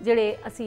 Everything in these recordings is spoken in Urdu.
ਜਿਹੜੇ ਅਸੀਂ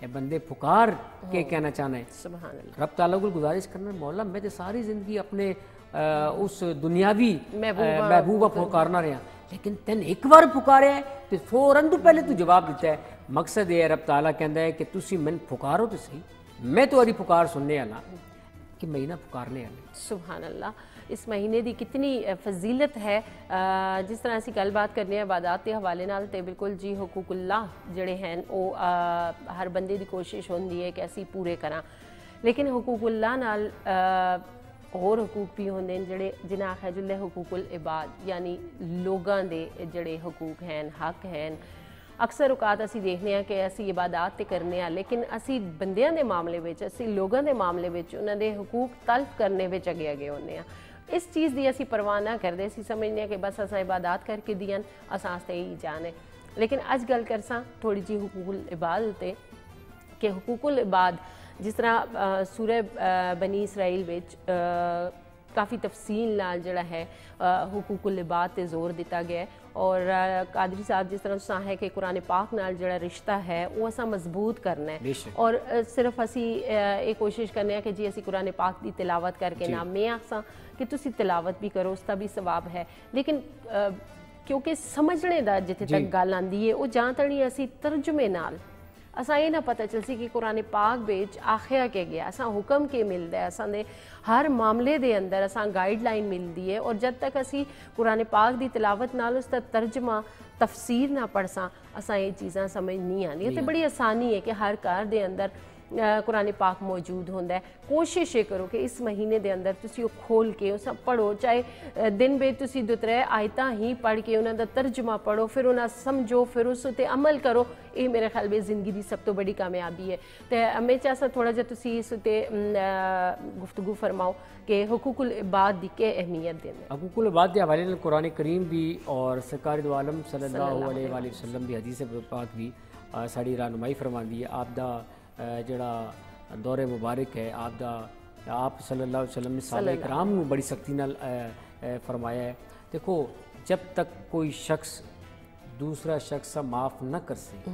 اے بندے پکار کے کہنا چاہنا ہے سبحان اللہ. رب تعالیٰ کو گزارش کرنا مولا میں تو ساری زندگی اپنے اس دنیاوی محبوبہ پکارنا رہا لیکن تین ایک بار پکاریا ہے تو فوراً تو پہلے تو جواب دیتا ہے. مقصد یہ رب تعالیٰ کہتا ہے کہ تسی من پکارو تو صحیح میں تو پکار سننے والا کہ مہینہ پکارنے والا. سبحان اللہ. اس مہینے دی کتنی فضیلت ہے. جس طرح اسی گل بات کرنے عبادات کے حوالے نال تے بالکل جی حقوق اللہ جڑے ہیں وہ ہر بندے دی کوشش ہوندی ہے کہ اسی پورے کراں لیکن حقوق اللہ نال اور حقوق بھی ہوندے ہیں جڑے جنہاں آکھیا جلے حقوق العباد یعنی لوگاں دے جڑے حقوق ہیں حق ہیں. اکثر اوقات اسی دیکھنے ہیں کہ اسی عبادات تے کرنے ہیں لیکن اسی بندیاں دے معاملے وچ اسی لوگاں دے معاملے وچ انہاں دے حقوق تلف کرنے وچ اگے ہوندے ہیں. اس چیز دی اسی پرواہ نہ کردے اسی سمجھنے ہیں کہ بس اساں عبادات کر کے دیاں اساں تے ہی جانے. لیکن اج گل کرساں تھوڑی جی حقوق العباد تے کہ حقوق العباد جس طرح سورہ بنی اسرائیل وچ کافی تفصیل نال جڑا ہے حقوق العباد تے زور دیتا گیا ہے اور قادری صاحب جس طرح تساں ہے کہ قرآن پاک نال جڑا رشتہ ہے وہ اساں مضبوط کرنا ہے اور صرف اسی یہ کوشش کرنے ہیں کہ جی اسی قرآن پاک دی تلاوت کر کے نہ میں آساں کہ تسی تلاوت بھی کرو اس کا بھی ثواب ہے لیکن کیونکہ سمجھنے دا جتھے تک گل آندی ہے وہ جہاں تڑی اسی ترجمے نال اساں یہ نہ پتہ چل سی کہ قرآن پاک بیچ آخیا کے گیا اساں حکم کے ملدا ہے اساں دے ہر معاملے دے اندر اساں گائیڈ لائن ملدی ہے اور جب تک اسی قرآن پاک دی تلاوت نال اس دا ترجمہ تفسیر نہ پڑھساں اساں یہ چیزاں سمجھ نہیں آندی تے بڑی آسانی ہے کہ ہر گھر دے اندر قرآن پاک موجود ہوندا ہے. کوشش یہ کرو کہ اس مہینے دے اندر تسی وہ کھول کے اساں پڑھو چاہے دن بے تسی دو ترے آیتاں ہی پڑھ کے انہاں دا ترجمہ پڑھو پھر انہاں سمجھو پھر اس تے عمل کرو. یہ میرے خیال میں زندگی دی سب تو بڑی کامیابی ہے. تے میں چاہسا تھوڑا جا تسی اس تے گفتگو فرماؤ کہ حقوق العباد دی کے اہمیت دیں. حقوق العباد کے حوالے سے قرآن کریم بھی اور سرکار دو عالم صلی اللہ علیہ وآلہ وسلم دی حدیث پاک بھی ساری رہنمائی فرماندی ہے. آپ دا جڑا دور مبارک ہے آپ صلی اللہ علیہ وسلم نے صحابہ کرام نو بڑی سختی نال فرمایا ہے. دیکھو جب تک کوئی شخص دوسرا شخص معاف نہ کر سکے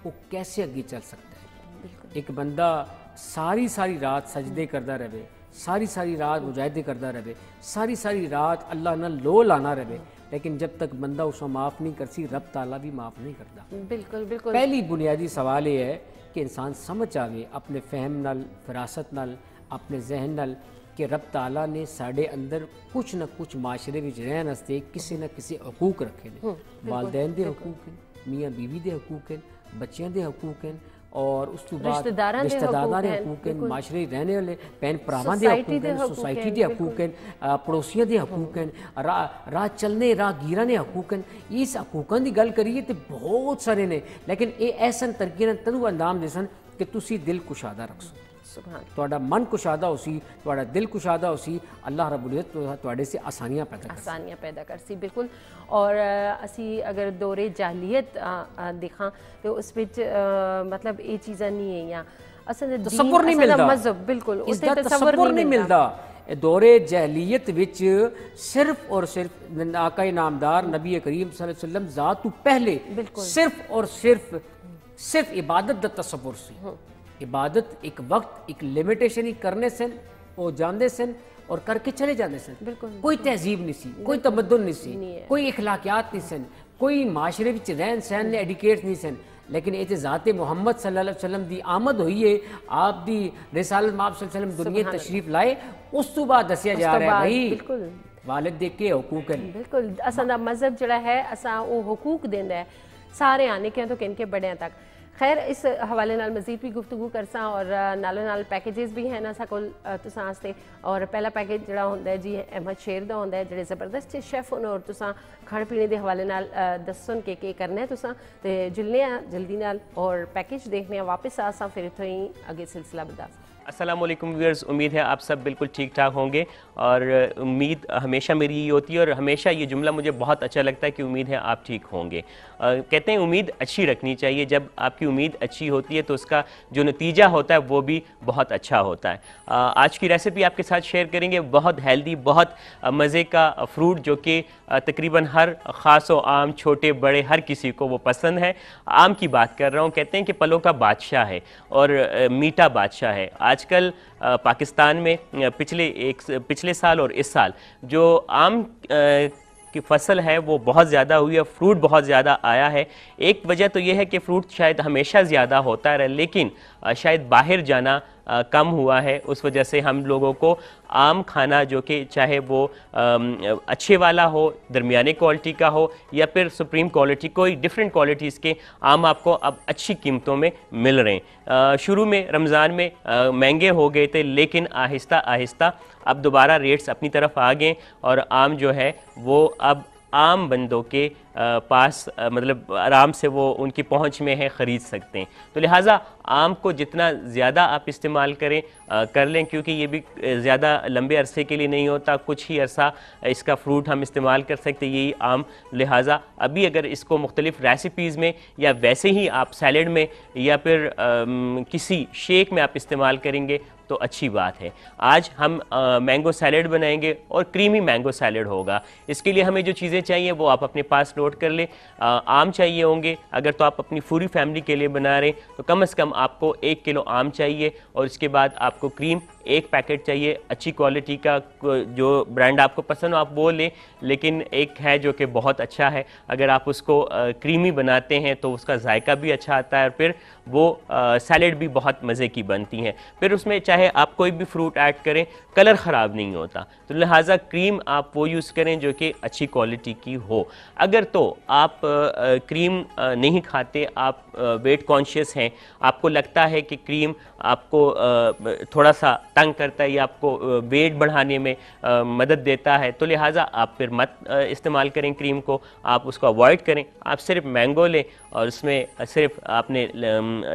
وہ کیسے آگے چل سکتا ہے. ایک بندہ ساری رات سجدے کرتا رہے ساری رات مجاہدے کرتا رہے ساری رات اللہ نہ لو لانا رہے لیکن جب تک بندہ اس کو معاف نہیں کرسی رب تعالیٰ بھی معاف نہیں کرتا. بالکل پہلی بنیادی سوال یہ ہے کہ انسان سمجھ آوے اپنے فہم نال فراست نال اپنے ذہن نال کہ رب تعالیٰ نے ساڑے اندر کچھ نہ کچھ معاشرے وچ رہن واسطے کسی نہ کسی حقوق رکھے ہیں. والدین دے حقوق ہیں میاں بیوی دے حقوق ہیں بچیاں دے حقوق ہیں اور اس تو بعد رشتہ داراں دے حقوق ہیں معاشرے رہنے والے بہن بھراواں دے حقوق ہیں سوسائٹی دے حقوق ہیں پڑوسیاں دے حقوق ہیں راہ چلنے راہ گیراں دے حقوق ہیں. اس حقوقاں دی گل کریے تے بہت سارے نے لیکن اے ایسن طریقے نال تنو اندام دے سن کہ تسی دل کشادہ رکھو تہاڈا من کشادہ ہو سی تہاڈا دل کشادہ ہو سی اللہ رب العزت تہاڈے سے آسانیاں پیدا کر سی. بالکل. اور اسی اگر دور جاہلیت دیکھاں تو اس وچ مطلب یہ چیزاں نہیں ہیں یا اصل تصور نہیں ملدا مذہب بالکل اس دا تصور نہیں ملدا. دور جاہلیت وچ صرف اور صرف آقا نامدار نبی کریم صلی اللہ علیہ وسلم ذات تو پہلے صرف اور صرف عبادت دا تصور سی. عبادت ایک وقت ایک لیمیٹیشن ہی کرنے سن وہ جاندے سن اور کر کے چلے جاندے سن. کوئی تہذیب نہیں سی کوئی تمدن نہیں سی کوئی اخلاقیات نہیں سن کوئی معاشرے وچ رہن سہن نے ایڈیکیٹ نہیں سن. لیکن یہ ذات محمد صلی اللہ علیہ وسلم دی آمد ہوئی ہے آپ دی رسالت میں آپ صلی اللہ علیہ وسلم دنیا تشریف لائے اس تو بعد دسیا جا رہا ہے بھائی والد دے کے حقوق ہیں. بالکل اساں دا مذہب جڑا ہے اساں وہ حقوق دیندا ہے سارے آنے کے تو کن کے بڑے تک. خیر اس حوالے نال مزید بھی گفتگو کرساں اور نالو نال پیکیجز بھی ہیں اساں کول تساں واسطے. اور پہلا پیکیج جڑا ہوندا ہے جی احمد شیر دا ہوندا ہے جڑے زبردست شیف ہون اور تساں کھان پینے دے حوالے نال دسن کہ کرنا ہے تساں تے جلنے جلدی نال اور پیکیج دیکھنے واپس آساں پھر اتھوں ہی اگے سلسلہ بدا. السلام علیکم ویورز. امید ہے آپ سب بالکل ٹھیک ٹھاک ہوں گے اور امید ہمیشہ میری یہ ہوتی ہے اور ہمیشہ یہ جملہ مجھے بہت اچھا لگتا ہے کہ امید ہے آپ ٹھیک ہوں گے. کہتے ہیں امید اچھی رکھنی چاہیے. جب آپ کی امید اچھی ہوتی ہے تو اس کا جو نتیجہ ہوتا ہے وہ بھی بہت اچھا ہوتا ہے۔ آج کی ریسیپی آپ کے ساتھ شیئر کریں گے، بہت ہیلدی، بہت مزے کا فروٹ جو کہ تقریباً ہر خاص و عام، چھوٹے بڑے ہر کسی کو وہ پسند ہے۔ آم کی بات کر رہا ہوں، کہتے ہیں کہ پھلوں کا بادشاہ ہے اور میٹھا بادشاہ ہے۔ آج کل پاکستان میں پچھلے سال اور اس سال جو آم کی فصل ہے وہ بہت زیادہ ہوئی ہے، فروٹ بہت زیادہ آیا ہے۔ ایک وجہ تو یہ ہے کہ فروٹ شاید ہمیشہ زیادہ ہوتا رہے، لیکن شاید باہر جانا کم ہوا ہے، اس وجہ سے ہم لوگوں کو آم کھانا، جو کہ چاہے وہ اچھے والا ہو، درمیانے کوالٹی کا ہو یا پھر سپریم کوالٹی، کوئی ڈیفرنٹ کوالٹیز کے آم آپ کو اب اچھی قیمتوں میں مل رہے ہیں۔ شروع میں رمضان میں مہنگے ہو گئے تھے، لیکن آہستہ آہستہ اب دوبارہ ریٹس اپنی طرف آ گئے اور آم جو ہے وہ اب عام بندوں کے پاس مطلب آرام سے وہ ان کی پہنچ میں ہے، خرید سکتے ہیں۔ تو لہٰذا آم کو جتنا زیادہ آپ استعمال کر لیں، کیونکہ یہ بھی زیادہ لمبے عرصے کے لیے نہیں ہوتا، کچھ ہی عرصہ اس کا فروٹ ہم استعمال کر سکتے ہیں یہی آم۔ لہٰذا ابھی اگر اس کو مختلف ریسیپیز میں یا ویسے ہی آپ سیلڈ میں یا پھر کسی شیک میں آپ استعمال کریں گے تو اچھی بات ہے۔ آج ہم مینگو سیلڈ بنائیں گے اور کریمی مینگو سیلڈ ہوگا۔ اس کے لیے ہمیں جو چیزیں چاہیے وہ آپ اپنے پاس نوٹ کر لیں۔ آم چاہیے ہوں گے، اگر تو آپ اپنی پوری فیملی کے لیے بنا رہے ہیں تو کم از کم آپ کو 1 کلو آم چاہیے، اور اس کے بعد آپ کو کریم 1 پیکٹ چاہیے، اچھی کوالٹی کا، جو برانڈ آپ کو پسند ہو آپ وہ لیں، لیکن ایک ہے جو کہ بہت اچھا ہے، اگر آپ اس کو کریمی بناتے ہیں تو اس کا ذائقہ بھی اچھا آتا ہے اور پھر وہ سیلڈ بھی بہت مزے کی بنتی ہیں۔ پھر اس میں چاہے آپ کوئی بھی فروٹ ایڈ کریں، کلر خراب نہیں ہوتا، تو لہٰذا کریم آپ وہ یوز کریں جو کہ اچھی کوالٹی کی ہو۔ اگر تو آپ کریم نہیں کھاتے، آپ ویٹ کانشیس ہیں، آپ کو لگتا ہے کہ کریم آپ کو تھوڑا سا تنگ کرتا ہے یا آپ کو ویٹ بڑھانے میں مدد دیتا ہے، تو لہٰذا آپ پھر مت استعمال کریں کریم کو، آپ اس کو اوائڈ کریں۔ آپ صرف مینگو لیں اور اس میں صرف آپ نے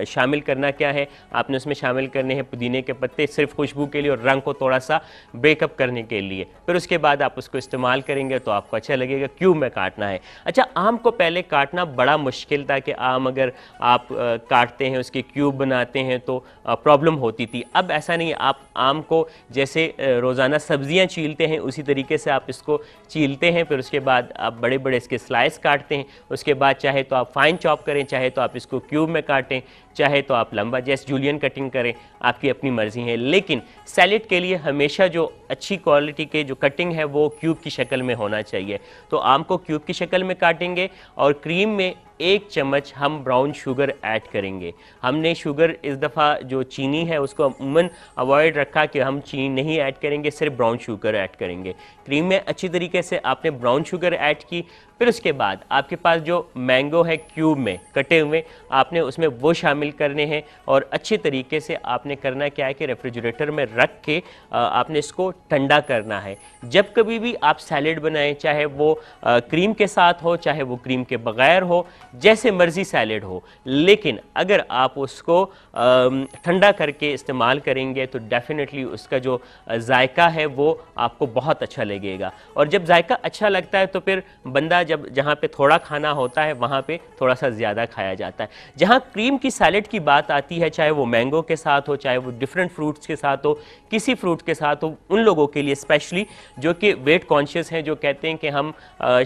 شامل کرنا کیا ہے، آپ نے اس میں شامل کرنے ہیں پودینے کے پتے، صرف خوشبو کے لیے اور رنگ کو تھوڑا سا بریک اپ کرنے کے لیے۔ پھر اس کے بعد آپ اس کو استعمال کریں گے تو آپ کو اچھا لگے گا۔ کیوب میں کاٹنا ہے۔ اچھا، آم کو پہلے کاٹنا بڑا مشکل تھا کہ آم اگر آپ کاٹتے ہیں، اس کے کیوب بناتے ہیں تو پرابلم ہوتی تھی۔ اب ایسا نہیں، آپ آم کو جیسے روزانہ سبزیاں چیلتے ہیں اسی طریقے سے آپ اس کو چیلتے ہیں، پھر اس کے بعد آپ بڑے بڑے اس کے سلائس کاٹتے ہیں، اس کے بعد چاہے تو آپ فائن چاپ کریں، چاہے تو آپ اس کو کیوب میں کاٹیں، چاہے تو آپ لمبا جیسے جولین کٹنگ کریں، آپ کی اپنی مرضی ہے۔ لیکن سیلڈ کے لیے ہمیشہ جو اچھی کوالٹی کے جو کٹنگ ہے وہ کیوب کی شکل میں ہونا چاہیے۔ تو آم کو کیوب کی شکل میں کاٹیں گے اور کریم میں 1 چمچ ہم براؤن شوگر ایڈ کریں گے۔ ہم نے شوگر اس دفعہ جو چینی ہے اس کو عموماً اوائڈ رکھا کہ ہم چینی نہیں ایڈ کریں گے، صرف براؤن شوگر ایڈ کریں گے۔ کریم میں اچھی طریقے سے آپ نے براؤن شوگر ایڈ کی، پھر اس کے بعد آپ کے پاس جو مینگو ہے کیوب میں کٹے ہوئے، آپ نے اس میں وہ شامل کرنے ہیں اور اچھے طریقے سے آپ نے کرنا کیا ہے کہ ریفریجریٹر میں رکھ کے آپ نے اس کو ٹھنڈا کرنا ہے۔ جب کبھی بھی آپ سیلڈ بنائیں، چاہے وہ کریم کے ساتھ ہو، چاہے وہ کریم کے بغیر ہو، جیسے مرضی سیلڈ ہو، لیکن اگر آپ اس کو ٹھنڈا کر کے استعمال کریں گے تو ڈیفینیٹلی اس کا جو ذائقہ ہے وہ آپ کو بہت اچھا لگے گا۔ اور جب ذائقہ اچھا لگتا ہے تو پھر بندہ جہاں پہ تھوڑا کھانا ہوتا ہے وہاں پہ تھوڑا سا زیادہ کھایا جاتا ہے۔ جہاں کریم کی سیلڈ کی بات آتی ہے، چاہے وہ مینگو کے ساتھ ہو، چاہے وہ ڈیفرنٹ فروٹس کے ساتھ ہو، کسی فروٹ کے ساتھ ہو، ان لوگوں کے لیے اسپیشلی جو کہ ویٹ کانشیس ہیں، جو کہتے ہیں کہ ہم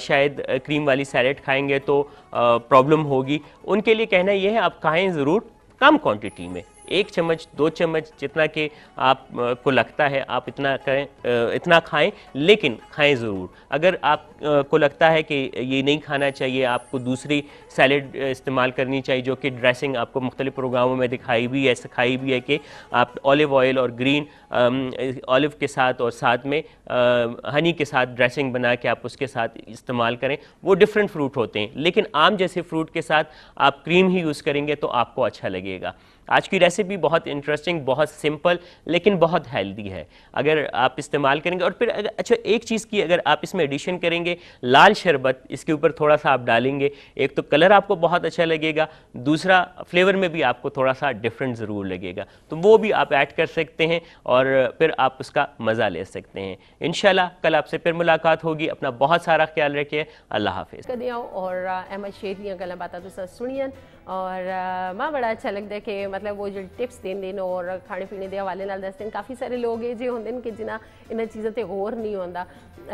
شاید کریم والی سیلڈ کھائیں گے تو پرابلم ہوگی، ان کے لیے کہنا یہ ہے آپ کھائیں ضرور، کم کوانٹٹی میں، 1 چمچ 2 چمچ جتنا کہ آپ کو لگتا ہے آپ اتنا کھائیں، لیکن کھائیں ضرور۔ اگر آپ کو لگتا ہے کہ یہ نہیں کھانا چاہیے، آپ کو دوسری سیلڈ استعمال کرنی چاہیے جو کہ ڈریسنگ آپ کو مختلف پروگراموں میں دکھائی بھی ہے، سکھائی بھی ہے کہ آپ اولیو آئل اور گرین اولیو کے ساتھ اور ساتھ میں ہنی کے ساتھ ڈریسنگ بنا کے آپ اس کے ساتھ استعمال کریں، وہ ڈفرینٹ فروٹ ہوتے ہیں، لیکن عام جیسے فروٹ کے ساتھ آپ کریم ہی یوز کریں گے تو آپ کو اچھا لگے گا۔ آج کی ریسیپی بہت انٹرسٹنگ، بہت سمپل لیکن بہت ہیلدی ہے، اگر آپ استعمال کریں گے۔ اور پھر اچھا ایک چیز کی اگر آپ اس میں ایڈیشن کریں گے، لال شربت اس کے اوپر تھوڑا سا آپ ڈالیں گے، ایک تو کلر آپ کو بہت اچھا لگے گا، دوسرا فلیور میں بھی آپ کو تھوڑا سا ڈفرینٹ ضرور لگے گا، تو وہ بھی آپ ایڈ کر سکتے ہیں اور پھر آپ اس کا مزہ لے سکتے ہیں۔ انشاءاللہ کل آپ سے پھر ملاقات ہوگی، اپنا بہت سارا خیال رکھیے، اللہ حافظ۔ اور احمد شیخ دیاں گلاں باتاں تساں سنیاں، اور ماں بڑا اچھا لگتا ہے کہ مطلب وہ جو ٹپس دیں اور کھانے پینے کے حوالے نال دستے ہیں. کافی سارے لوگ یہ جو ہوندے کہ جنہاں انہاں چیزوں تے غور نہیں ہوندا,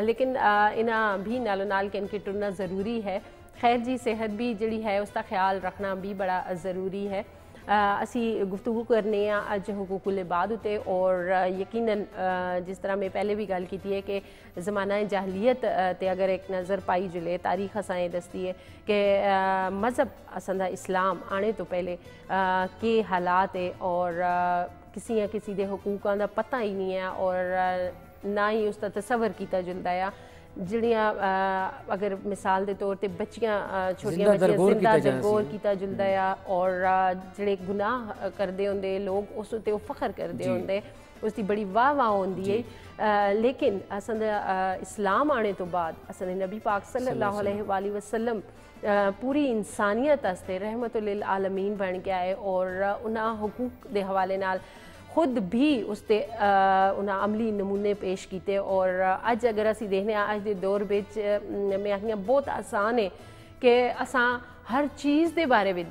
لیکن انہاں بھی نالو نال کہ ان کے ٹرنا ضروری ہے. خیر جی, صحت بھی جڑی ہے اس کا خیال رکھنا بھی بڑا ضروری ہے. اسی گفتگو کرنے ہیں اج حقوق العباد ہوتے, اور یقیناً جس طرح میں پہلے بھی گل کی ہے کہ زمانہ جاہلیت تے اگر ایک نظر پائی جلے تاریخ اسائیں دستی ہے کہ مذہب اساں اسلام آنے تو پہلے کے حالات ہے اور کسی یا کسی دے حقوقاں دا پتہ ہی نہیں ہے اور نہ ہی اس کا تصور کیتا جلدا ہے. جڑیاں اگر مثال دے طور تے بچیاں چھوٹیاں بچیاں زندہ درگور کیتا جلدا ہے اور جڑے گناہ کردے ہوندے لوگ اس تے فخر کردے ہوندے, اس کی بڑی واہ واہ ہوندی ہے. لیکن اساں اسلام آنے تو بعد اساں نبی پاک صلی اللہ علیہ وآلہ وسلم پوری انسانیت واسطے رحمت للعالمین بن کے آئے اور انہاں حقوق دے حوالے نال خود بھی اس تے انہاں عملی نمونے پیش کیتے. اور اج اگر اسی دیکھنے اج دے دور وچ میں آخیاں بہت آسان ہے کہ اساں ہر چیز دے بارے میں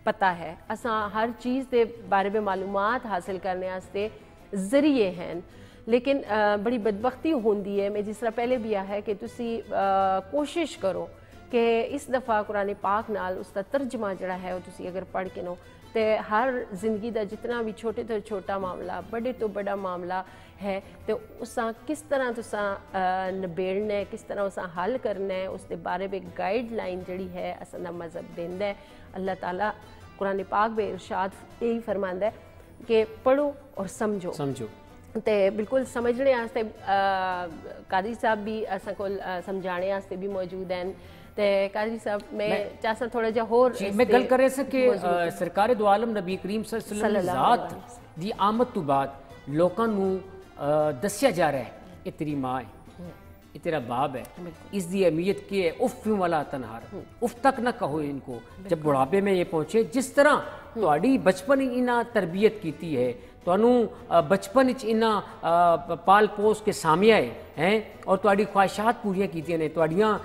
پتہ ہے, اساں ہر چیز دے بارے میں معلومات حاصل کرنے واسطے ذریعے ہیں. لیکن بڑی بدبختی ہوندی ہے, میں جس طرح پہلے بھی ہے کہ تسی کوشش کرو کہ اس دفعہ قرآن پاک نال اس کا ترجمہ جڑا ہے وہ تسی اگر پڑھ کے نو تے ہر زندگی دا جتنا بھی چھوٹے تو چھوٹا معاملہ بڑے تو بڑا معاملہ ہے تو اساں کس طرح تساں نبیڑنا ہے, کس طرح اساں حل کرنا ہے, اس دے بارے میں گائیڈ لائن جڑی ہے اساں دا مذہب دیندا ہے. اللہ تعالیٰ قرآن پاک بے ارشاد یہی فرماندا ہے کہ پڑھو اور سمجھو. تے بالکل سمجھنے واسطے قادری صاحب بھی اساں کول سمجھانے واسطے بھی موجود ہیں. تے قادری صاحب میں چاہتا تھوڑا جا ہور میں گل کر رہے کہ سرکار دو عالم نبی کریم صلی اللہ علیہ وسلم ذات دی آمد تو بعد لوکاں نو دسیا جا رہا ہے یہ تیری ماں ہے, یہ تیرا باپ ہے, اس دی اہمیت کی ہے. اف والا تنہار, اف تک نہ کہو ان کو جب بڑھاپے میں یہ پہنچے. جس طرح تہاڈی بچپن انہاں تربیت کیتی ہے, تانوں بچپن انہاں پال پوس کے سامیا ہیں اور تہاڈی خواہشات پوریاں کیتیاں نے, تہاڈیاں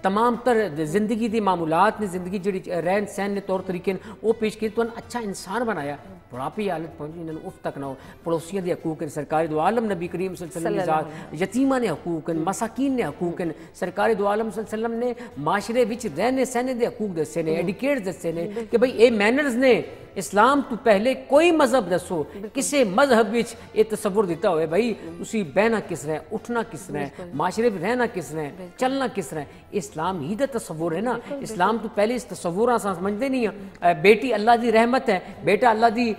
تمام تر زندگی دی معمولات نے, زندگی جڑی رہن سہن نے طور طریقے وہ پیش کیے, تو اچھا انسان بنایا. بڑھاپے حالت پہنچی انہوں نے اف تک نہ ہو. پڑوسیاں دے حقوق ہیں, سرکار دو عالم نبی کریم صلی اللہ علیہ وسلم یتیماں نے حقوق ہیں, مساکین نے حقوق ہیں. سرکار دو عالم صلی اللہ علیہ وسلم نے معاشرے وچ رہنے سہنے دے حقوق دسے نے, ایڈیکیٹ دسے نے کہ بھئی اے مینرز نے. اسلام تو پہلے کوئی مذہب دسو کسے مذہب وچ یہ تصور دیتا ہوئے بھئی تسی بہنا کس طرح, اٹھنا کس طرح, معاشرے میں رہنا کس طرح, چلنا کس طرح. اسلام ہی دا تصور ہے نا. اسلام تو پہلے اس تصور سمجھتے نہیں ہیں. بیٹی اللہ دی رحمت ہے, بیٹا اللہ دی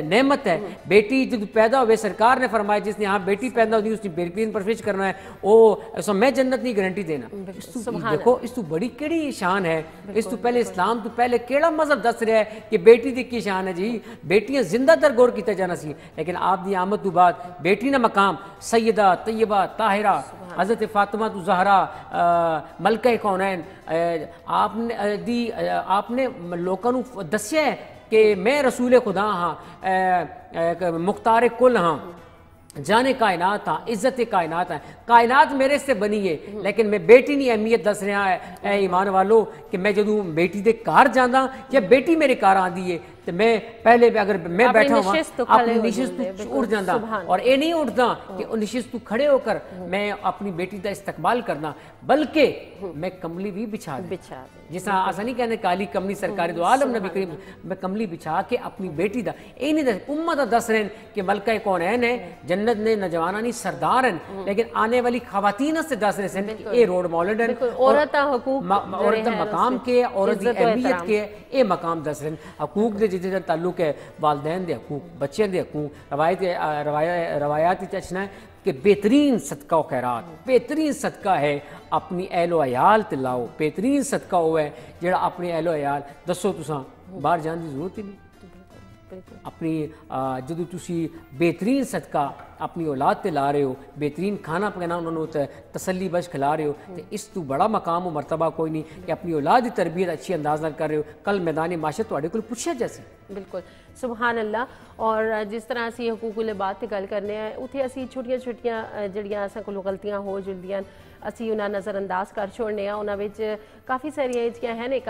نعمت ہے. بیٹی جب پیدا ہوئے سرکار نے فرمایا جس نے ہاں بیٹی پیدا ہوئی اس نے بیٹی پرورش کرنا ہے, وہ میں جنت نہیں گارنٹی دینا. دیکھو اس تو بڑی کیڑی شان ہے. اس تو پہلے اسلام تو پہلے کیڑا مذہب دس رہا ہے کہ بیٹی دی کی شان ہے جی, بیٹیاں زندہ در غور کیتا جانا سی. لیکن آپ دی آمد تو بعد بیٹی نہ مقام سیدہ طیبہ طاہرہ حضرت فاطمہ زہرا ملکہ کونین, آپ نے لوکاں نو دسیا ہے کہ میں رسول خدا ہاں, مختار کل ہاں, جانے کائنات ہاں, عزت کائنات ہیں. کائنات میرے سے بنی ہے لیکن میں بیٹی نہیں اہمیت دس رہا ہے اے ایمان والو کہ میں جدوں بیٹی دے کار جانا یا بیٹی میرے کار آندی ہے تو میں پہلے اگر میں بیٹھا ہوں اپنی نشست تو اٹھ جانا, اور یہ نہیں اٹھتا کہ نشست تو کھڑے ہو کر میں اپنی بیٹی دا استقبال کرنا, بلکہ میں کملی بھی بچھا دیں. جس طرح ایسا نہیں کہنے کالی کملی سرکار دو عالم نبی کریم, میں کملی بچھا کے اپنی بیٹی دا یہ نہیں امت دا دس رہے کہ ملکہ کونین ہے, جنت نے نوجوانہ نہیں سردار ہیں, لیکن آنے والی خواتین سے دس رہے ہیں کہ یہ رول ماڈل ہیں. عورت حقوق, عورت مقام کے, عورت دی اہمیت کے یہ مقام دس رہے ہیں. حقوق دے جتنے تعلق ہے والدین دے حقوق, بچے دے حقوق, روایات اچھنا ہے کہ بہترین صدقہ و خیرات, بہترین صدقہ ہے اپنی اہل و عیال تے لاؤ. بہترین صدقہ وہ ہے جڑا اپنی اہل و عیال دسو تساں باہر جان دی ضرورت ہی نہیں. اپنی جدو تسی بہترین صدقہ اپنی اولاد تے لا رہے ہو, بہترین کھانا پکانا انہوں نے تسلی بخش کھلا رہے ہو, تو اس تو بڑا مقام و مرتبہ کوئی نہیں کہ اپنی اولاد کی تربیت اچھی انداز نال کر رہے ہو. کل میدان معاشرت تواڈے کول پوچھیا جیسے. بالکل سبحان اللہ. اور جس طرح اسی حقوق العباد تے گل کرنے ہیں اتھے اسی چھوٹیاں چھوٹیاں جڑیاں اساں کولوں غلطیاں ہو جلدیاں, ਅਸੀਂ ਉਹਨਾਂ ਨਜ਼ਰ ਅੰਦਾਜ਼ ਕਰ ਛੋੜਨੇ ਆ। ਉਹਨਾਂ ਵਿੱਚ ਕਾਫੀ ਸਾਰੀਆਂ ਚੀਜ਼ਾਂ ਹਨ। ਇੱਕ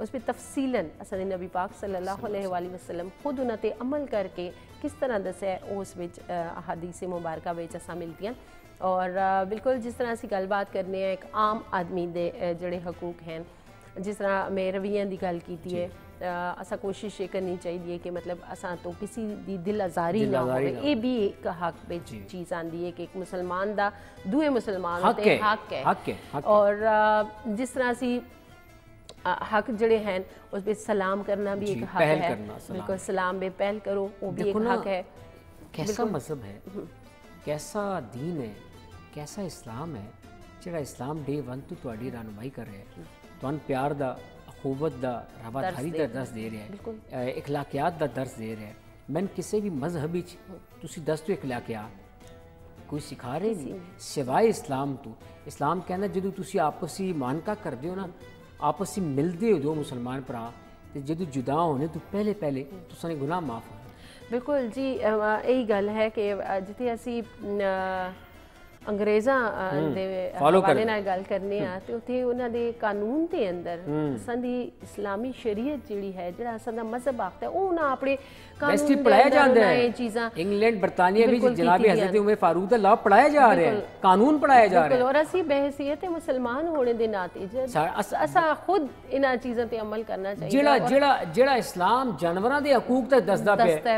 اس پہ تفصیلاً اساں نبی پاک صلی اللہ علیہ وآلہ وسلم خود انہاں تے عمل کر کے کس طرح دسیا اس وچ احادیث مبارکہ وچ اساں ملتیاں. اور بالکل جس طرح اسی گل بات کرنے ہیں ایک عام آدمی دے جڑے حقوق ہیں, جس طرح میں رویاں دی گل کیتی ہے, اساں کوشش یہ کرنی چاہیے کہ مطلب اساں تو کسی دی دل آزاری نہ ہوئے. یہ بھی ایک حق پہ چیز آندی ہے کہ ایک مسلمان دا دوے مسلمان تے حق ہے. اور جس طرح اسی حق جڑے ہیں اس پہ سلام کرنا بھی ایک حق ہے. بالکل سلام بے پہل کرو وہ بھی ایک حق ہے. کیسا مذہب ہے, کیسا دین ہے, کیسا اسلام ہے جڑا اسلام ڈے ون تو تواڈی رہنمائی کر رہا ہے, تواڈ پیار دا, اخوت دا, رواداری دا درس دے رہا ہے, اخلاقیات دا درس دے رہا ہے. میں کسی بھی مذہب وچ تسی دس تو اخلاقیات کوئی سکھا رہے نہیں سوائے اسلام تو. اسلام کہنا جدو تسی آپسی مانکا کردے ہو نا, آپسی ملدے ہو دو مسلمان بھرا, تے جدو جدا ہونے تو پہلے تساں نے گناہ معاف ہو. بالکل جی, یہی گل ہے کہ جتنے اسی انگریزاں دے حوالے نال گل کرنے آ تے اوتھے انہاں دے قانون دے اندر اساں دی اسلامی شریعت جڑی ہے جڑا اساں دا مذہب آخدا ہے او نہ اپنے قانون دے پڑھایا جاندا ہے. یہ چیزاں انگلینڈ برطانیہ بھی جناب حضرت عمر فاروق دا لا پڑھایا جا رہا ہے, قانون پڑھایا جا رہا ہے. اور اسی بحیثیت مسلمان ہونے دے ناطے اساں خود انہاں چیزاں تے عمل کرنا چاہیے. جڑا اسلام جانوراں دے حقوق تے دسدا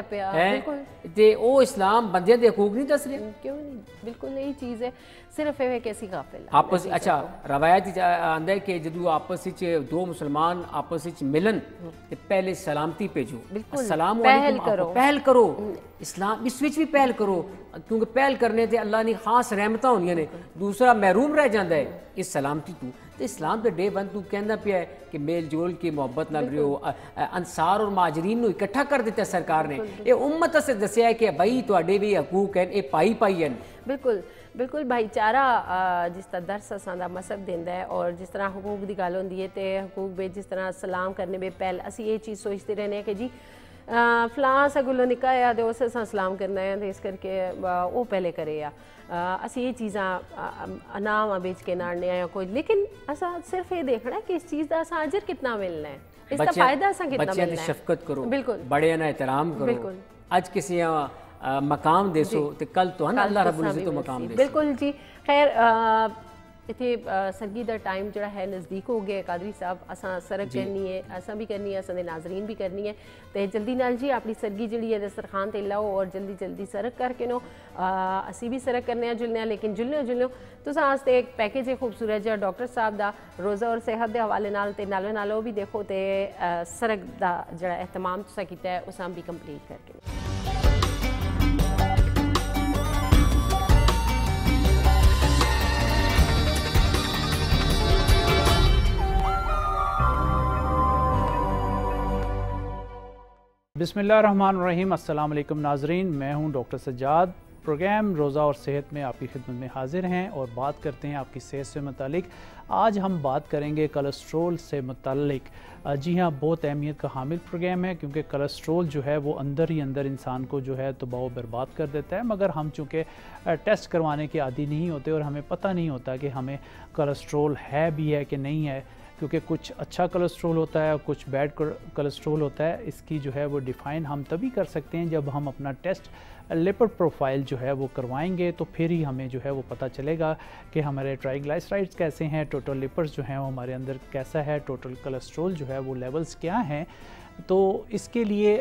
پیا بالکل, تے او اسلام بندیاں دے حقوق نہیں دس رہا. کیوں نہیں, بالکل یہی چیز ہے. صرف یہ کیسی غافل آپس اچھا روایت آندا ہے کہ جدو آپس وچ دو مسلمان آپس وچ ملن تے پہلے سلامتی بھیجو, السلام علیکم, پہل کرو. اسلام اس وچ بھی پہل کرو کیونکہ پہل کرنے تے اللہ نے خاص رحمتاں ہونیاں نے, دوسرا محروم رہ جاندا ہے اس سلامتی تو. تے اسلام دے ڈے ون تو کہندا پیا ہے کہ میل جول کے محبت نال رہو. انصار اور مہاجرین نو اکٹھا کر دیتا سرکار نے. اے امت سے دسیا ہے کہ بھائی تواڈے بھی حقوق ہیں, اے پائی ہیں. بالکل بالکل بھائی چارہ جس طرح درس اساں دا مذہب دیندا ہے. اور جس طرح حقوق دی گل ہوندی ہے تے حقوق بے جس طرح سلام کرنے بے پہل اسی یہ چیز سوچتے رہنے ہیں کہ جی فلاں سا گلو نکاح ہے تے اسے اساں سلام کرنا ہے تے اس کر کے وہ پہلے کرے اسی یہ چیزاں انام بیچ کے ناڑنے آیا کوئی. لیکن اساں صرف یہ دیکھنا ہے کہ اس چیز دا اساں اجر کتنا ملنا ہے, اس کا فائدہ اساں کتنا ملنا ہے. بچیاں دی شفقت کرو, بالکل بڑے نا احترام کرو. اج کسی مقام دے سو تے کل تو اللہ رب العزت تو مقام دے سو. بالکل جی. خیر اتنے سرگی دا ٹائم جڑا ہے نزدیک ہو گیا قادری صاحب, اساں سرگ کرنی ہے, اساں بھی کرنی ہے, اساں دے ناظرین بھی کرنی ہے. تے جلدی نال جی اپنی سرگی جڑی ہے دسترخوان تے لاؤ اور جلدی سرگ کر کے نو اسی بھی سرگ کرنے ہیں جلنے ہیں. لیکن جلنے تساں واسطے ایک پیکیج ہے خوبصورت جہاں ڈاکٹر صاحب دا روزہ اور صحت دے حوالے نال تے نالو بھی دیکھو تے سرگ دا جڑا اہتمام تساں کیتا ہے اساں بھی کمپلیٹ کر کے. بسم اللہ الرحمن الرحیم. السلام علیکم ناظرین, میں ہوں ڈاکٹر سجاد. پروگرام روزہ اور صحت میں آپ کی خدمت میں حاضر ہیں اور بات کرتے ہیں آپ کی صحت سے متعلق. آج ہم بات کریں گے کولیسٹرول سے متعلق. جی ہاں, بہت اہمیت کا حامل پروگرام ہے کیونکہ کولیسٹرول جو ہے وہ اندر ہی اندر انسان کو جو ہے تباہ و برباد کر دیتا ہے. مگر ہم چونکہ ٹیسٹ کروانے کے عادی نہیں ہوتے اور ہمیں پتہ نہیں ہوتا کہ ہمیں کولیسٹرول ہے بھی ہے کہ نہیں ہے, کیونکہ کچھ اچھا کولیسٹرول ہوتا ہے اور کچھ بیڈ کولیسٹرول ہوتا ہے. اس کی جو ہے وہ ڈیفائن ہم تبھی کر سکتے ہیں جب ہم اپنا ٹیسٹ لپڈ پروفائل جو ہے وہ کروائیں گے, تو پھر ہی ہمیں جو ہے وہ پتہ چلے گا کہ ہمارے ٹرائیگلائسرائڈز کیسے ہیں, ٹوٹل لپڈز جو ہیں وہ ہمارے اندر کیسا ہے, ٹوٹل کولیسٹرول جو ہے وہ لیولز کیا ہیں. تو اس کے لیے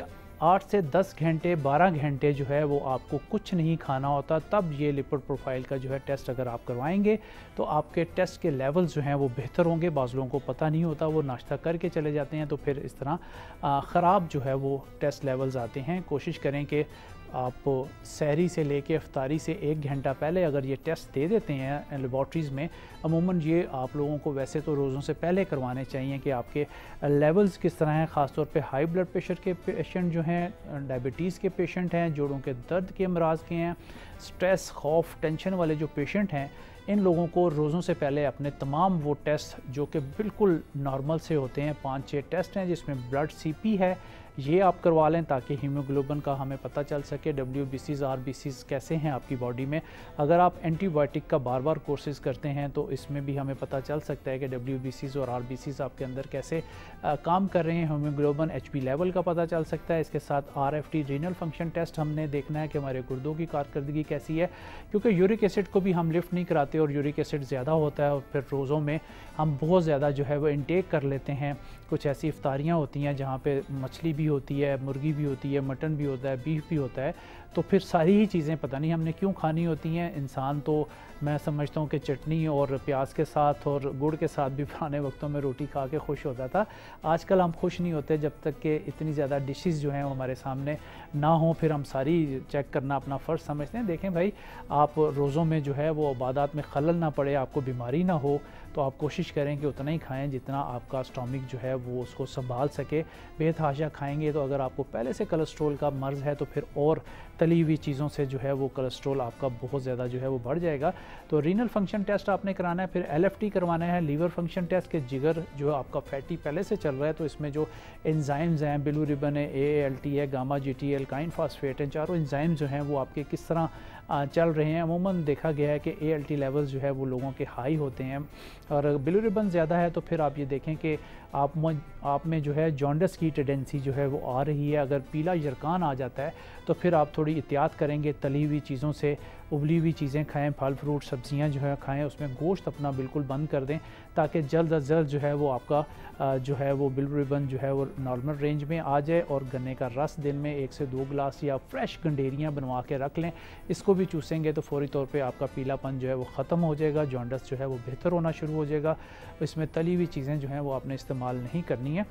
8 سے 10 گھنٹے 12 گھنٹے جو ہے وہ آپ کو کچھ نہیں کھانا ہوتا. تب یہ لپڈ پروفائل کا جو ہے ٹیسٹ اگر آپ کروائیں گے تو آپ کے ٹیسٹ کے لیولز جو ہیں وہ بہتر ہوں گے. بعض لوگوں کو پتہ نہیں ہوتا, وہ ناشتہ کر کے چلے جاتے ہیں, تو پھر اس طرح خراب جو ہے وہ ٹیسٹ لیولز آتے ہیں. کوشش کریں کہ آپ سحری سے لے کے افطاری سے 1 گھنٹہ پہلے اگر یہ ٹیسٹ دے دیتے ہیں لیبارٹریز میں, عموماً یہ آپ لوگوں کو ویسے تو روزوں سے پہلے کروانے چاہیے کہ آپ کے لیولز کس طرح ہیں. خاص طور پہ ہائی بلڈ پریشر کے پیشنٹ جو ہیں, ڈائبٹیز کے پیشنٹ ہیں, جوڑوں کے درد کے امراض کے ہیں, سٹریس خوف ٹینشن والے جو پیشنٹ ہیں, ان لوگوں کو روزوں سے پہلے اپنے تمام وہ ٹیسٹ جو کہ بالکل نارمل سے ہوتے ہیں، 5-6 ٹیسٹ ہیں جس میں بلڈ سی پی ہے، یہ آپ کروا لیں تاکہ ہیموگلوبن کا ہمیں پتہ چل سکے، WBCs RBCs کیسے ہیں آپ کی باڈی میں۔ اگر آپ اینٹی بائیوٹک کا بار بار کورسز کرتے ہیں تو اس میں بھی ہمیں پتہ چل سکتا ہے کہ WBCs اور RBCs آپ کے اندر کیسے کام کر رہے ہیں، ہیموگلوبن HB لیول کا پتہ چل سکتا ہے۔ اس کے ساتھ RFT رینل فنکشن ٹیسٹ ہم نے دیکھنا ہے کہ ہمارے گردوں کی کارکردگی کیسی ہے، کیونکہ یورک ایسڈ کو بھی ہم لفٹ نہیں کراتے اور یورک ایسڈ زیادہ ہوتا ہے اور پھر روزوں میں ہم بہت زیادہ جو ہے وہ انٹیک کر لیتے ہیں۔ کچھ ایسی افطاریاں ہوتی ہیں جہاں پہ مچھلی بھی ہوتی ہے، مرغی بھی ہوتی ہے، مٹن بھی ہوتا ہے، بیف بھی ہوتا ہے، تو پھر ساری ہی چیزیں پتہ نہیں ہم نے کیوں کھانی ہوتی ہیں۔ انسان تو میں سمجھتا ہوں کہ چٹنی اور پیاز کے ساتھ اور گڑ کے ساتھ بھی پرانے وقتوں میں روٹی کھا کے خوش ہوتا تھا۔ آج کل ہم خوش نہیں ہوتے جب تک کہ اتنی زیادہ ڈشز جو ہیں وہ ہمارے سامنے نہ ہوں، پھر ہم ساری چیک کرنا اپنا فرض سمجھتے ہیں۔ دیکھیں بھائی، آپ روزوں میں جو ہے وہ عبادات میں خلل نہ پڑے، آپ کو بیماری نہ ہو، تو آپ کوشش کریں کہ اتنا ہی کھائیں جتنا آپ کا اسٹامک جو ہے وہ اس کو سنبھال سکے۔ بے تحاشا کھائیں گے تو اگر آپ کو پہلے سے کولیسٹرول کا مرض ہے تو پھر اور تلی ہوئی چیزوں سے جو ہے وہ کولیسٹرول آپ کا بہت زیادہ جو ہے وہ بڑھ جائے گا۔ تو رینل فنکشن ٹیسٹ آپ نے کرانا ہے، پھر LFT کروانا ہے، لیور فنکشن ٹیسٹ کے جگر جو آپ کا فیٹی پہلے سے چل رہا ہے تو اس میں جو انزائمز ہیں، بلیروبن ہے، AALT ہے، گاما GT الکائن فاسفیٹ ہیں، چاروں انزائم جو ہیں وہ آپ کے کس طرح چل رہے ہیں۔ عموماً دیکھا گیا ہے کہ ALT لیول جو ہے وہ لوگوں کے ہائی ہوتے ہیں اور بلیروبن زیادہ ہے تو پھر آپ یہ دیکھیں کہ آپ میں جو ہے جانڈس کی ٹینڈنسی جو ہے وہ آ رہی ہے۔ اگر پیلا یرقان آ جاتا ہے تو پھر آپ تھوڑی احتیاط کریں گے، تلی ہوئی چیزوں سے، ابلی ہوئی چیزیں کھائیں، پھل فروٹ سبزیاں جو ہے کھائیں، اس میں گوشت اپنا بالکل بند کر دیں تاکہ جلد از جلد جو ہے وہ آپ کا جو ہے وہ بلیروبن جو ہے وہ نارمل رینج میں آ جائے۔ اور گنے کا رس دن میں 1 سے 2 گلاس یا فریش گنڈیریاں بنوا کے رکھ لیں، اس کو بھی چوسیں گے تو فوری طور پہ آپ کا پیلا پن جو ہے وہ ختم ہو جائے گا، جانڈس جو ہے وہ بہتر ہونا شروع ہو جائے گا۔ اس میں تلی ہوئی چیزیں جو ہیں وہ آپ نے استعمال نہیں کرنی ہے۔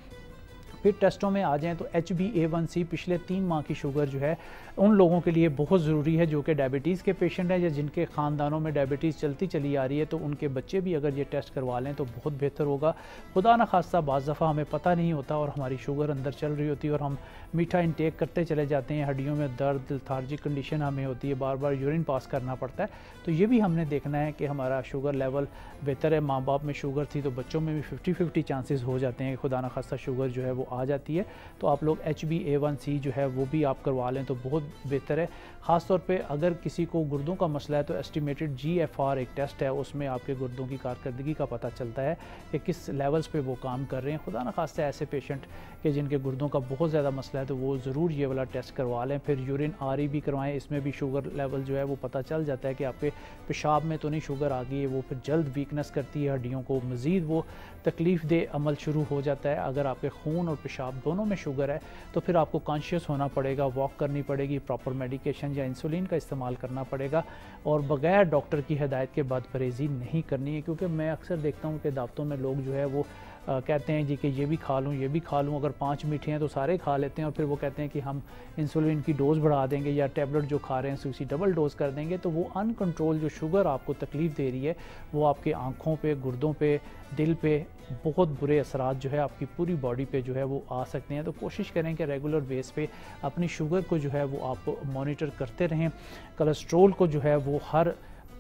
پھر ٹیسٹوں میں آ جائیں تو HbA1c پچھلے 3 ماہ کی شوگر جو ہے ان لوگوں کے لیے بہت ضروری ہے جو کہ ڈائبٹیز کے پیشنٹ ہیں یا جن کے خاندانوں میں ڈائبٹیز چلتی چلی آ رہی ہے، تو ان کے بچے بھی اگر یہ ٹیسٹ کروا لیں تو بہت بہتر ہوگا۔ خدا نخواستہ بعض دفعہ ہمیں پتہ نہیں ہوتا اور ہماری شوگر اندر چل رہی ہوتی ہے اور ہم میٹھا انٹیک کرتے چلے جاتے ہیں، ہڈیوں میں درد، لیتھارجک کنڈیشن ہمیں ہوتی ہے، بار بار یورین پاس کرنا پڑتا ہے، تو یہ بھی ہم نے دیکھنا ہے کہ ہمارا شوگر لیول بہتر ہے۔ ماں باپ میں شوگر تھی تو بچوں میں بھی 50-50 چانسز ہو جاتے ہیں کہ خدا نخواستہ شوگر جو ہے وہ آ جاتی ہے، تو آپ لوگ HbA1c جو ہے وہ بھی آپ کروا لیں تو بہت بہتر ہے۔ خاص طور پہ اگر کسی کو گردوں کا مسئلہ ہے تو ایسٹیمیٹڈ GFR ایک ٹیسٹ ہے، اس میں آپ کے گردوں کی کارکردگی کا پتہ چلتا ہے کہ کس لیولز پہ وہ کام کر رہے ہیں۔ خدا نخواستہ ایسے پیشنٹ کہ جن کے گردوں کا بہت زیادہ مسئلہ ہے تو وہ ضرور یہ والا ٹیسٹ کروا لیں۔ پھر یورین RE بھی کروائیں، اس میں بھی شوگر لیول جو ہے وہ پتہ چل جاتا ہے کہ آپ کے پیشاب میں تو نہیں شوگر آ گئی ہے، وہ پھر جلد ویکنس کرتی ہے ہڈیوں کو، مزید وہ تکلیف دہ عمل شروع ہو جاتا ہے۔ اگر آپ کے خون اور پیشاب دونوں میں شوگر ہے تو پھر آپ کو کانشیس ہونا پڑے گا، واک کرنی پڑے گی، پراپر میڈیکیشن یا انسولین کا استعمال کرنا پڑے گا اور بغیر ڈاکٹر کی ہدایت کے بعد پرہیزی نہیں کرنی ہے، کیونکہ میں اکثر دیکھتا ہوں کہ دعوتوں میں لوگ جو ہے وہ کہتے ہیں جی کہ یہ بھی کھا لوں یہ بھی کھا لوں، اگر 5 میٹھے ہیں تو سارے کھا لیتے ہیں اور پھر وہ کہتے ہیں کہ ہم انسولین کی ڈوز بڑھا دیں گے یا ٹیبلٹ جو کھا رہے ہیں اسی ڈبل ڈوز کر دیں گے، تو وہ ان کنٹرول جو شوگر آپ کو تکلیف دے رہی ہے وہ آپ کے آنکھوں پہ، گردوں پہ، دل پہ بہت برے اثرات جو ہے آپ کی پوری باڈی پہ جو ہے وہ آ سکتے ہیں۔ تو کوشش کریں کہ ریگولر بیس پہ اپنی شوگر کو جو ہے وہ آپ مانیٹر کرتے رہیں۔ کولیسٹرول کو جو ہے وہ ہر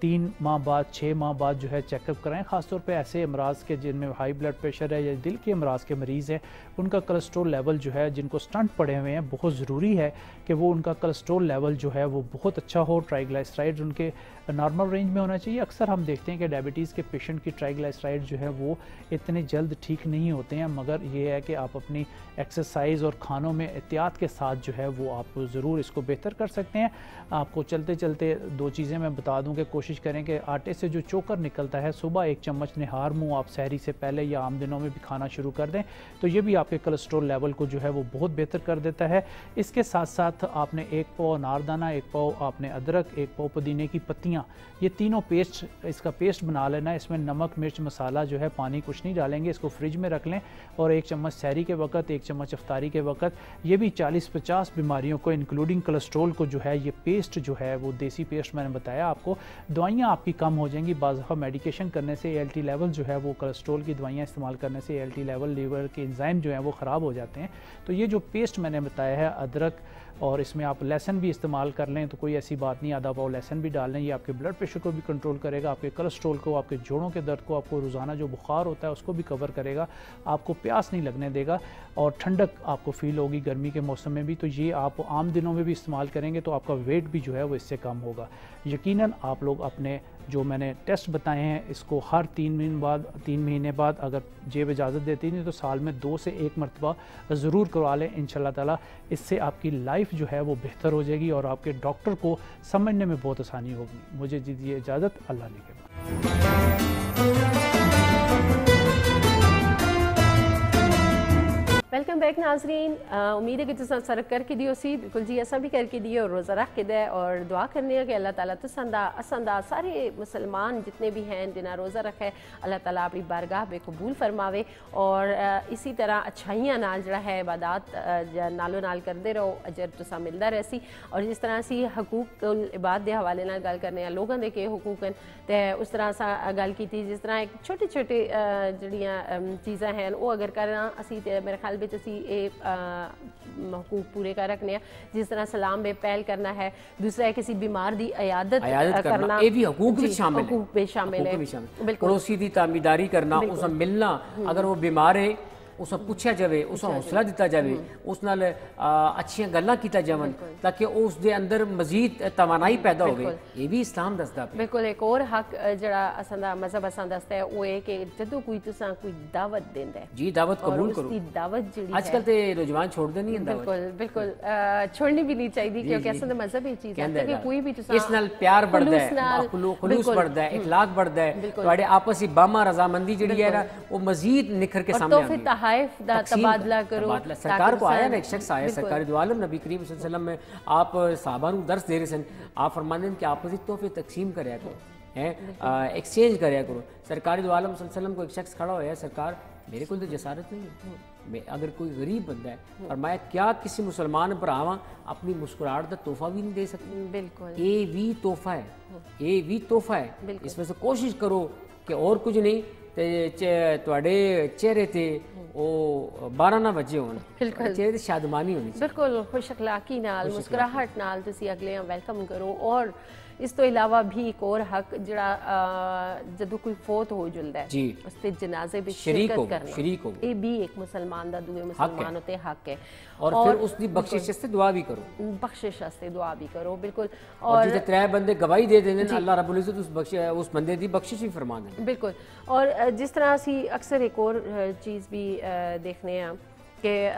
3 ماہ بعد 6 ماہ بعد جو ہے چیک اپ کرائیں، خاص طور پہ ایسے امراض کے جن میں ہائی بلڈ پریشر ہے یا دل کے امراض کے مریض ہیں، ان کا کولیسٹرول لیول جو ہے، جن کو سٹنٹ پڑے ہوئے ہیں، بہت ضروری ہے کہ وہ ان کا کولیسٹرول لیول جو ہے وہ بہت اچھا ہو، ٹرائیگلائسرائڈ ان کے نارمل رینج میں ہونا چاہیے۔ اکثر ہم دیکھتے ہیں کہ ڈائبٹیز کے پیشنٹ کی ٹرائیگلائسرائڈ جو ہے وہ اتنے جلد ٹھیک نہیں ہوتے ہیں، مگر یہ ہے کہ آپ اپنی ایکسرسائز اور کھانوں میں احتیاط کے ساتھ جو ہے وہ آپ ضرور اس کو بہتر کر سکتے ہیں۔ آپ کو چلتے چلتے 2 چیزیں میں بتا دوں کہ کوشش کریں کہ آٹے سے جو چوکر نکلتا ہے صبح 1 چمچ نہار منہ آپ سحری سے پہلے یا عام دنوں میں بھی کھانا شروع کر دیں، تو یہ بھی آپ کے کولیسٹرول لیول کو جو ہے وہ بہت بہتر کر دیتا ہے۔ اس کے ساتھ ساتھ آپ نے 1 پاؤ اناردانہ، 1 پاؤ آپ نے ادرک، 1 پاؤ پودینے کی پتیاں، یہ تینوں پیسٹ، اس کا پیسٹ بنا لینا ہے۔ اس میں نمک، مرچ، مسالہ جو ہے، پانی کچھ نہیں ڈالیں گے، اس کو فریج میں رکھ لیں اور 1 چمچ سحری کے وقت، 1 چمچ افطاری کے وقت، یہ بھی 40-50 بیماریوں کو انکلوڈنگ کولیسٹرول کو جو ہے یہ پیسٹ جو ہے وہ دیسی پیسٹ میں نے بتایا آپ کو، دوائیاں آپ کی کم ہو جائیں گی۔ بعض دفعہ میڈیکیشن کرنے سے ALT لیول جو ہے وہ کولیسٹرول کی دوائیاں استعمال کرنے سے ALT لیول، لیور کے انزائم جو ہیں وہ خراب ہو جاتے ہیں۔ تو یہ جو پیسٹ میں نے بتایا ہے ادرک، اور اس میں آپ لہسن بھی استعمال کر لیں تو کوئی ایسی بات نہیں, آدھا پاؤ لہسن بھی ڈال لیں. یہ آپ کے بلڈ پریشر کو بھی کنٹرول کرے گا, آپ کے کولیسٹرول کو, آپ کے جوڑوں کے درد کو, آپ کو روزانہ جو بخار ہوتا ہے اس کو بھی کور کرے گا, آپ کو پیاس نہیں لگنے دے گا اور ٹھنڈک آپ کو فیل ہوگی گرمی کے موسم میں بھی. تو یہ آپ عام دنوں میں بھی استعمال کریں گے تو آپ کا ویٹ بھی جو ہے وہ اس سے کم ہوگا. یقیناً آپ لوگ اپنے جو میں نے ٹیسٹ بتائے ہیں اس کو ہر 3 مہینے بعد اگر جیب اجازت دیتی نہیں تو سال میں 2 سے 1 مرتبہ ضرور کروا لیں. انشاءاللہ تعالیٰ اس سے آپ کی لائف جو ہے وہ بہتر ہو جائے گی اور آپ کے ڈاکٹر کو سمجھنے میں بہت آسانی ہوگی. مجھے دیجیے اجازت, اللہ نگہبان. ویلکم بیک ناظرین, امید ہے کہ تساں سرک کر کے دیو سی, بالکل جی اساں بھی کر کے دیو, اور روزہ رکھ کے دے اور دعا کرنے ہیں کہ اللہ تعالیٰ اساں سارے مسلمان جتنے بھی ہیں جنہاں روزہ رکھا ہے اللہ تعالیٰ اپنی بارگاہ بے قبول فرماوے اور اسی طرح اچھائیاں نال جڑا ہے عبادات نالو نال کردے رہو, اجر تساں ملدا رہے سی. اور جس طرح اسی حقوق العباد دے حوالے نال گل کرنے ہیں لوگوں دے کے حقوق تے اس طرح اساں گل کیتی جس طرح ایک چھوٹی چھوٹی جڑیاں چیزاں ہیں وہ اگر کرنا اسی میرے خیال وچ اسی اے حقوق پورے کر رکھنے ہیں. جس طرح سلام بے پہل کرنا ہے, دوسرا ہے کسی بیمار دی عیادت کرنا, یہ بھی حقوق بھی شامل ہے, حقوق بھی شامل ہے. پڑوسی دی تعمیداری کرنا, اسے ملنا, اگر وہ بیمار ہے اسے پوچھا جائے, اسے حوصلہ دیتا جائے, اس نال اچھیاں گلاں کیتا جاون تاکہ اس دے اندر مزید توانائی پیدا ہوگی. یہ بھی اسلام دسدا پیا. بالکل ایک اور حق جڑا اساں دا مذہب اساں دستا ہے وہ ہے کہ جدوں کوئی تساں کوئی دعوت دیندا ہے جی دعوت قبول کرو. اس دی دعوت جڑی آج کل تے نوجوان چھوڑ دے نہیں دعوت. بالکل بالکل چھوڑنی بھی نہیں چاہیے کیونکہ اساں دا مذہب یہ چیز ہے کہ کوئی بھی تساں اس نال پیار بڑھدا ہے, خلوص بڑھدا ہے, اخلاق بڑھدا ہے, تواڈے آپسی باہما رضامندی جڑی ہے نا وہ مزید نکھر کے سامنے آندی ہے. تو پھر تحائف دا تبادلہ کرو. سرکار کو آیا نا ایک شخص آیا, سرکار دو عالم نبی کریم صلی اللہ علیہ وسلم میں آپ صحابہ نو درس دے رہے سن, آپ فرماندے ہیں کہ آپسی تحفے تقسیم کریا کرو, ایکسچینج کریا کرو. سرکار دو عالم صلی اللہ علیہ وسلم کو ایک شخص کھڑا ہویا, سرکار میرے کو تو جسارت نہیں ہے, اگر کوئی غریب بندہ ہے فرمایا کیا کسی مسلمان بھراواں اپنی مسکراہٹ دا تحفہ بھی نہیں دے سکتے؟ بالکل یہ بھی تحفہ ہے, یہ بھی تحفہ ہے. اس میں سے کوشش کرو کہ اور کچھ نہیں تواڈے چہرے تے وہ 12 نہ بجے ہون, چہرے تے شادمانی ہونی چاہیے. بالکل خوش اخلاقی نال مسکراہٹ نال تسی اگلے ویلکم کرو. اور اس تو علاوہ بھی ایک اور حق جڑا جدو کوئی فوت ہو جلدا ہے اس تے جنازے بھی شرکت کرنا, یہ بھی ایک مسلمان دا دوے مسلمان ہوتے حق ہے. اور پھر اس دی بخشش سے دعا بھی کرو, بخشش سے دعا بھی کرو. بالکل. اور جتے 3 بندے گواہی دے دیں اللہ رب العزت اس بندے دی بخشش بھی فرما دیں. بالکل. اور جس طرح اسی اکثر ایک اور چیز بھی دیکھنے ہیں کہ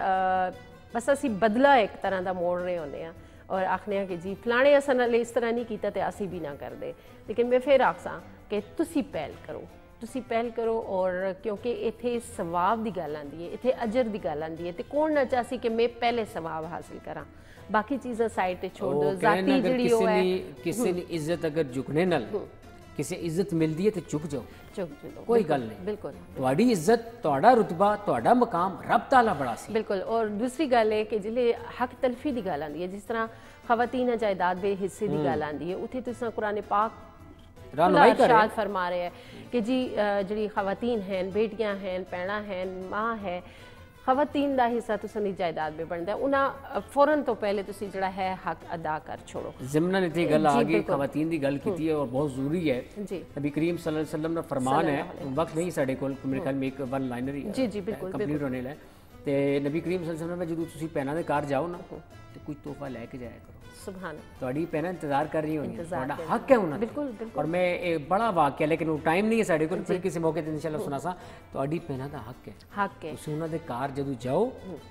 بس اسی بدلہ ایک طرح دا موڑ رہے ہوندے ہیں اور آخنے ہیں کہ جی فلانے اساں نال اس طرح نہیں کیتا تے اسی بھی نہ کر دے. لیکن میں پھر آکھساں کہ تسی پہل کرو اور کیونکہ ایتھے ثواب دی گل آندی ہے, ایتھے اجر دی گل آندی ہے, تے کون نہ چاہسی کہ میں پہلے ثواب حاصل کراں, باقی چیزیں سائڈ تے چھوڑ دو. ذاتی جڑی ہو ہے کسی نے عزت اگر جھکنے نال کسی عزت ملدی ہے تے چک جاؤ, کوئی گل نہیں. بالکل تواڈی عزت, تواڈا رتبہ, تواڈا مقام رب تعالیٰ بڑا سی. بالکل. اور دوسری گل ہے کہ جلے حق تلفی دی گل آندی ہے, جس طرح خواتین جائیداد بے حصے دی گل آندی ہے, اتھے تساں قرآن پاک ارشاد فرما رہے ہیں کہ جی جڑی خواتین ہیں, بیٹیاں ہیں, پیڑاں ہیں, ماں ہے, خواتین دا حصہ تساں دی جائیداد میں بندا ہے, انہاں فوراً تو پہلے تسی جڑا ہے حق ادا کر چھوڑو. ضمن تے گل آگے خواتین دی گل کیتی ہے اور بہت ضروری ہے. نبی کریم صلی اللہ علیہ وسلم نے فرمان ہے, وقت نہیں ساڈے کول, میرے خیال میں ایک ون لائنر ہی کمپلیٹ ہونے لے, تے نبی کریم صلی اللہ علیہ وسلم نے جدوں تسی پینا دے گھر جاؤ نا تے کچھ تحفہ لے کے جایا کرو. سبحان تواڈی پہنا انتظار کر رہی ہونی, تواڈا حق ہے انہاں. بالکل. اور میں ایک بڑا واقعہ لیکن وہ ٹائم نہیں ہے ساڈے کول, پھر کسی موقع تے انشاءاللہ سناساں. تواڈی پہنا دا حق ہے تسی انہاں دے گھر جدوں جاؤ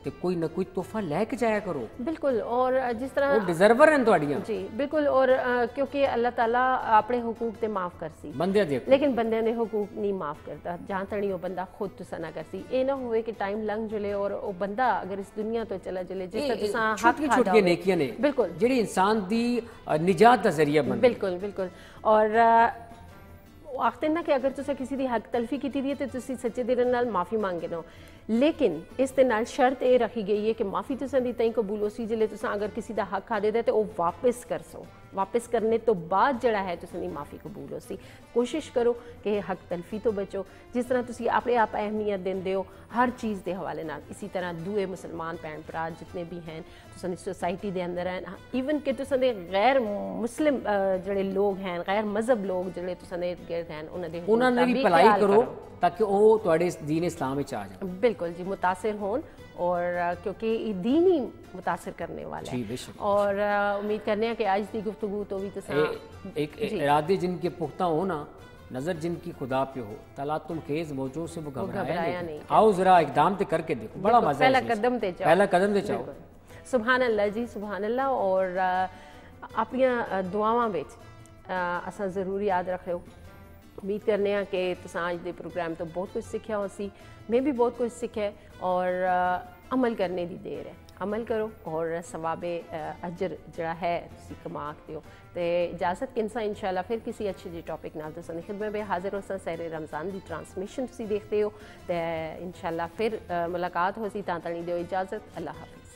تے کوئی نہ کوئی تحفہ لے کے جایا کرو. بالکل. اور جس طرح وہ ڈیزرور ہیں تواڈیاں. جی بالکل. اور کیونکہ اللہ تعالیٰ اپنے حقوق تے معاف کرسی بندے دے, لیکن بندے نے حقوق نہیں معاف کرتا جہاں تڑی وہ بندہ خود تساں نہ کرسی. اے نہ ہوئے کہ ٹائم لنگ جلے اور وہ بندہ اگر اس دنیا تو چلا جلے جس طرح تساں حق کھادا ہوئے. نیکیاں نے بالکل جڑی انسان دی نجات دا ذریعہ بن. بالکل بالکل. اور آختے نا کہ اگر تساں کسی دی حق تلفی کیتی دی تے تسی سچے دل نال معافی مانگے نو, لیکن اس دے نال شرط اے رکھی گئی ہے کہ معافی تساں دی تائیں قبول ہوسی جلے تساں اگر کسی دا حق کھا دے تے او واپس کر سو. واپس کرنے تو بعد جڑا ہے تساں دی معافی قبول ہو سی. کوشش کرو کہ حق تلفی تو بچو, جس طرح تسی اپنے آپ اہمیت دیندے ہو ہر چیز دے حوالے نال, اسی طرح دوے مسلمان بھین بھرا جتنے بھی ہیں تساں دی سوسائٹی دے اندر ہیں, ایون کہ تساں دے غیر مسلم جڑے لوگ ہیں, غیر مذہب لوگ جڑے تساں دے گرد ہیں, انہاں نے بھی بھلائی کرو تاکہ وہ تواڈے دین اسلام وچ آ جائیں. بالکل جی, متاثر ہون, اور کیونکہ یہ دین ہی متاثر کرنے والا ہے. اور امید کرنے ہیں کہ آج دی گفتگو تو بھی تساں ایک ارادے جن کے پختہ ہونا, نظر جن کی خدا پہ ہو, تلاطم خیز موجوں سے وہ گھبرایا نہیں. آؤ ذرا اقدام تے کر کے دیکھو, بڑا مزہ ہے. پہلا قدم تے چاہو. سبحان اللہ جی, سبحان اللہ. اور اپنی دعاواں وچ اساں ضرور یاد رکھو. امید کرنے ہیں کہ تساں آج دے پروگرام تو بہت کچھ سیکھیا ہو سی, میں بھی بہت کچھ سیکھا, اور عمل کرنے دی دیر ہے. عمل کرو اور ثواب اجر جڑا ہے تسی کما کے ہو. تے اجازت کنسا انشاءاللہ پھر کسی اچھے جی ٹاپک نال تساں دی خدمت میں حاضر ہو سا. سحر رمضان دی ٹرانسمیشن تسی دیکھتے ہو, تے انشاءاللہ پھر ملاقات ہو سی. تاں تانی دیو اجازت, اللہ حافظ.